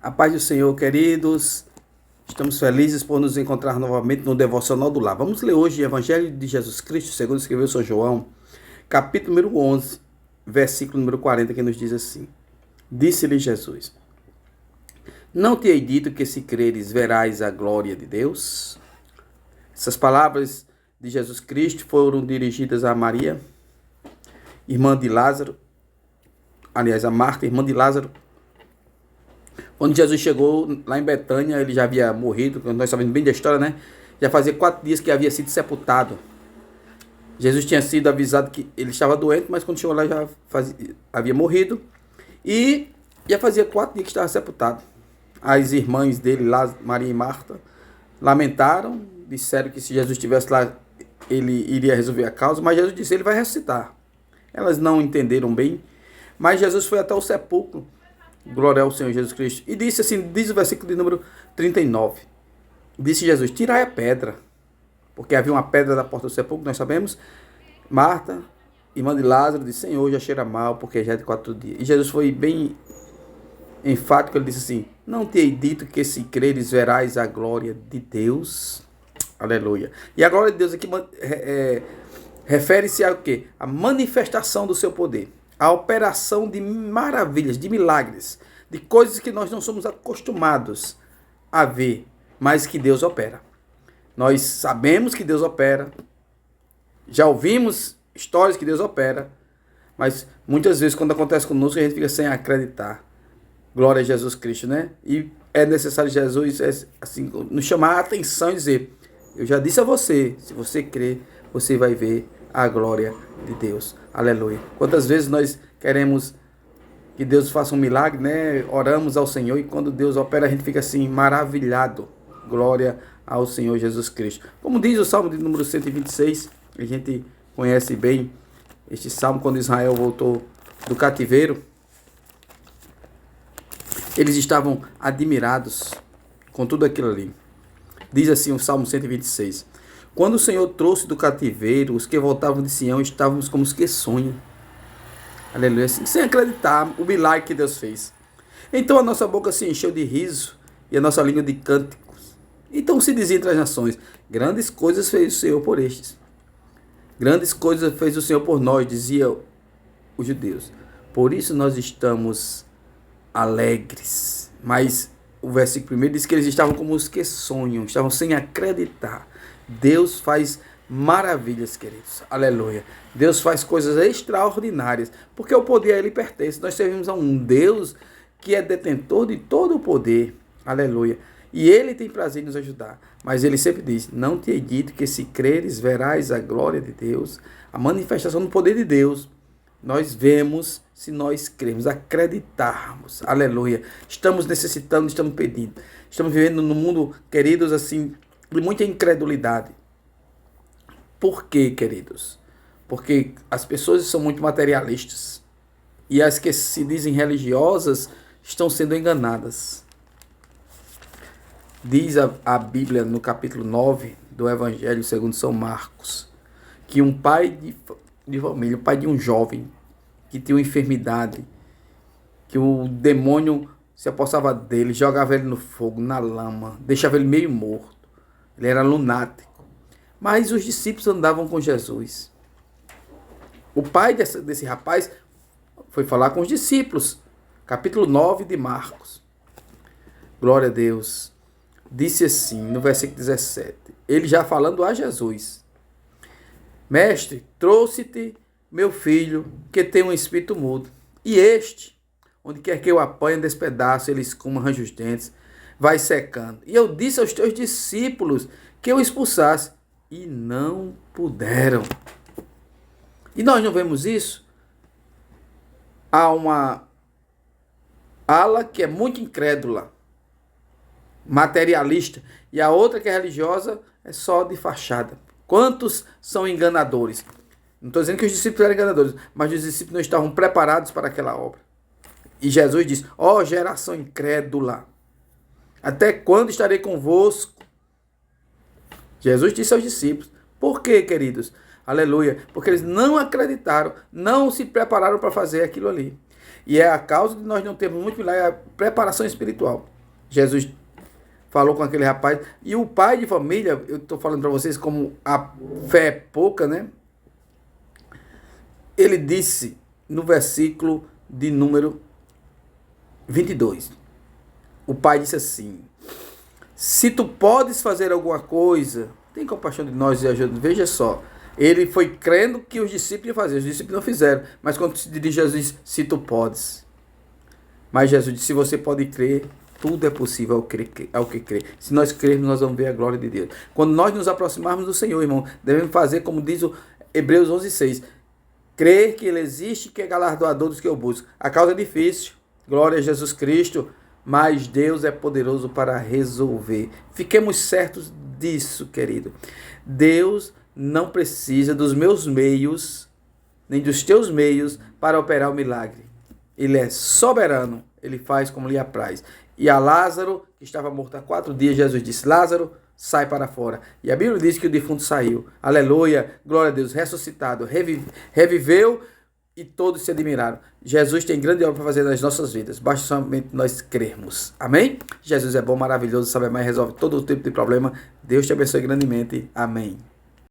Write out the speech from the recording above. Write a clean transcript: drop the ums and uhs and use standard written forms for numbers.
A paz do Senhor, queridos. Estamos felizes por nos encontrar novamente no Devocional do Lar. Vamos ler hoje o Evangelho de Jesus Cristo, segundo escreveu São João, capítulo número 11, versículo número 40, que nos diz assim: Disse-lhe Jesus: Não te hei dito que se creres verás a glória de Deus? Essas palavras de Jesus Cristo foram dirigidas a Maria, irmã de Lázaro, aliás, a Marta, irmã de Lázaro. Quando Jesus chegou lá em Betânia, ele já havia morrido, nós sabemos bem da história, né? Já fazia 4 dias que havia sido sepultado. Jesus tinha sido avisado que ele estava doente, mas quando chegou lá havia morrido. E já fazia 4 dias que estava sepultado. As irmãs dele, lá, Maria e Marta, lamentaram, disseram que se Jesus estivesse lá, ele iria resolver a causa, mas Jesus disse, ele vai ressuscitar. Elas não entenderam bem, mas Jesus foi até o sepulcro. Glória ao Senhor Jesus Cristo. E disse assim, diz o versículo de número 39. Disse Jesus, tirai a pedra. Porque havia uma pedra da porta do sepulcro, nós sabemos. Marta, irmã de Lázaro, disse, Senhor, já cheira mal, porque já é de 4 dias. E Jesus foi bem enfático, ele disse assim, não te hei dito que se creres verás a glória de Deus. Aleluia. E a glória de Deus aqui refere-se a quê? A manifestação do seu poder. A operação de maravilhas, de milagres, de coisas que nós não somos acostumados a ver, mas que Deus opera. Nós sabemos que Deus opera, já ouvimos histórias que Deus opera, mas muitas vezes quando acontece conosco a gente fica sem acreditar. Glória a Jesus Cristo, né? E é necessário Jesus assim, nos chamar a atenção e dizer, eu já disse a você, se você crer, você vai ver a glória de Deus. Aleluia. Quantas vezes nós queremos que Deus faça um milagre, né? Oramos ao Senhor e quando Deus opera a gente fica assim maravilhado. Glória ao Senhor Jesus Cristo. Como diz o Salmo de número 126, a gente conhece bem este salmo quando Israel voltou do cativeiro. Eles estavam admirados com tudo aquilo ali. Diz assim o Salmo 126. Quando o Senhor trouxe do cativeiro, os que voltavam de Sião estávamos como os que sonham. Aleluia. Sem acreditar o milagre que Deus fez. Então a nossa boca se encheu de riso e a nossa língua de cânticos. Então se dizia entre as nações, grandes coisas fez o Senhor por estes. Grandes coisas fez o Senhor por nós, dizia os judeus. Por isso nós estamos alegres. Mas o versículo 1 diz que eles estavam como os que sonham, estavam sem acreditar. Deus faz maravilhas, queridos. Aleluia. Deus faz coisas extraordinárias, porque o poder a ele pertence. Nós servimos a um Deus que é detentor de todo o poder. Aleluia. E ele tem prazer em nos ajudar. Mas ele sempre diz, não te hei dito que se creres verás a glória de Deus, a manifestação do poder de Deus. Nós vemos se nós cremos, acreditarmos. Aleluia. Estamos necessitando, estamos pedindo. Estamos vivendo num mundo, queridos, assim, de muita incredulidade. Por quê, queridos? Porque as pessoas são muito materialistas. E as que se dizem religiosas estão sendo enganadas. Diz a Bíblia no capítulo 9 do Evangelho segundo São Marcos, que um pai de família, o pai de um jovem que tinha uma enfermidade, que o demônio se apossava dele, jogava ele no fogo, na lama, deixava ele meio morto. Ele era lunático. Mas os discípulos andavam com Jesus. O pai desse rapaz foi falar com os discípulos. Capítulo 9 de Marcos. Glória a Deus. Disse assim, no versículo 17. Ele já falando a Jesus. Mestre, trouxe-te meu filho, que tem um espírito mudo. E este, onde quer que eu apanhe, despedaço, ele escuma, arranja os dentes, vai secando. E eu disse aos teus discípulos que eu expulsasse, e não puderam. E nós não vemos isso? Há uma ala que é muito incrédula, materialista, e a outra que é religiosa é só de fachada. Quantos são enganadores? Não estou dizendo que os discípulos eram enganadores, mas os discípulos não estavam preparados para aquela obra. E Jesus diz, ó geração incrédula, até quando estarei convosco? Jesus disse aos discípulos. Por quê, queridos? Aleluia. Porque eles não acreditaram, não se prepararam para fazer aquilo ali. E é a causa de nós não termos muito milagre, a preparação espiritual. Jesus falou com aquele rapaz, e o pai de família, eu estou falando para vocês como a fé é pouca, né? Ele disse no versículo de número 22, o pai disse assim: se tu podes fazer alguma coisa, tem compaixão de nós e ajuda. Veja só, ele foi crendo que os discípulos iam fazer, os discípulos não fizeram, mas quando se dirige a Jesus, se tu podes. Mas Jesus disse, se você pode crer, tudo é possível ao que crer. Se nós crermos, nós vamos ver a glória de Deus. Quando nós nos aproximarmos do Senhor, irmão, devemos fazer como diz o Hebreus 11:6. Crer que Ele existe, que é galardoador dos que eu busco. A causa é difícil. Glória a Jesus Cristo. Mas Deus é poderoso para resolver. Fiquemos certos disso, querido. Deus não precisa dos meus meios, nem dos teus meios, para operar o milagre. Ele é soberano. Ele faz como lhe apraz. E a Lázaro, que estava morto há 4 dias, Jesus disse, Lázaro, sai para fora. E a Bíblia diz que o defunto saiu. Aleluia, glória a Deus, ressuscitado, reviveu e todos se admiraram. Jesus tem grande obra para fazer nas nossas vidas. Basta somente nós crermos. Amém? Jesus é bom, maravilhoso, sabe mais, resolve todo tipo de problema. Deus te abençoe grandemente. Amém.